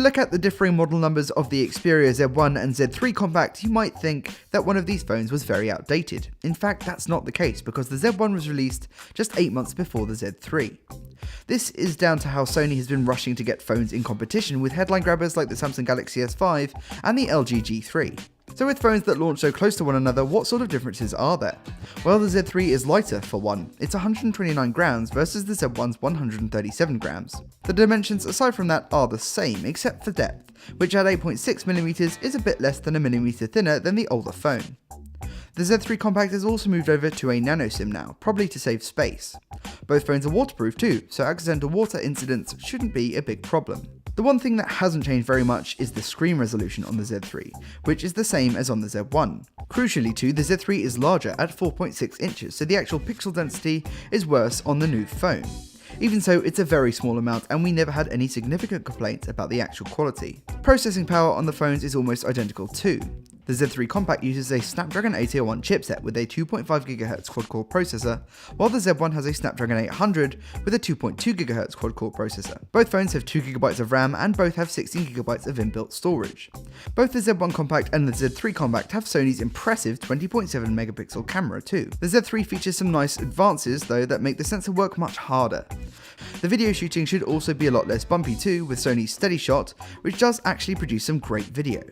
look at the differing model numbers of the Xperia Z1 and Z3 Compact, you might think that one of these phones was very outdated. In fact, that's not the case, because the Z1 was released just 8 months before the Z3. This is down to how Sony has been rushing to get phones in competition with headline grabbers like the Samsung Galaxy S5 and the LG G3. So with phones that launch so close to one another, what sort of differences are there? Well, the Z3 is lighter for one. It's 129 grams versus the Z1's 137 grams. The dimensions aside from that are the same, except for depth, which at 8.6mm is a bit less than a millimeter thinner than the older phone. The Z3 Compact has also moved over to a nano SIM now, probably to save space. Both phones are waterproof too, so accidental water incidents shouldn't be a big problem. The one thing that hasn't changed very much is the screen resolution on the Z3, which is the same as on the Z1. Crucially too, the Z3 is larger at 4.6 inches, so the actual pixel density is worse on the new phone. Even so, it's a very small amount and we never had any significant complaints about the actual quality. Processing power on the phones is almost identical too. The Z3 Compact uses a Snapdragon 801 chipset with a 2.5 GHz quad-core processor, while the Z1 has a Snapdragon 800 with a 2.2 GHz quad-core processor. Both phones have 2 GB of RAM and both have 16 GB of inbuilt storage. Both the Z1 Compact and the Z3 Compact have Sony's impressive 20.7 megapixel camera too. The Z3 features some nice advances though that make the sensor work much harder. The video shooting should also be a lot less bumpy too, with Sony's Steady Shot, which does actually produce some great video.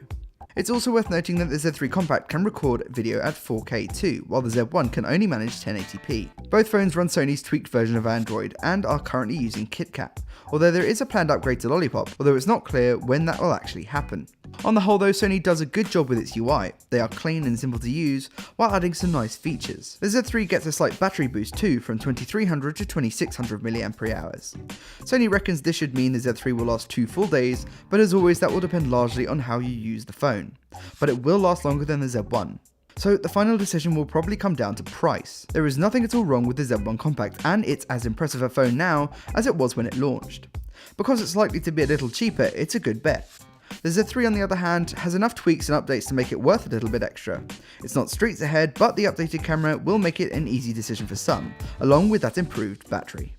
It's also worth noting that the Z3 Compact can record video at 4K too, while the Z1 can only manage 1080p. Both phones run Sony's tweaked version of Android and are currently using KitKat, although there is a planned upgrade to Lollipop, although it's not clear when that will actually happen. On the whole though, Sony does a good job with its UI. They are clean and simple to use, while adding some nice features. The Z3 gets a slight battery boost too, from 2300 to 2600 mAh. Sony reckons this should mean the Z3 will last 2 full days, but as always that will depend largely on how you use the phone. But it will last longer than the Z1. So the final decision will probably come down to price. There is nothing at all wrong with the Z1 Compact, and it's as impressive a phone now as it was when it launched. Because it's likely to be a little cheaper, it's a good bet. The Z3 on the other hand has enough tweaks and updates to make it worth a little bit extra. It's not streets ahead, but the updated camera will make it an easy decision for some, along with that improved battery.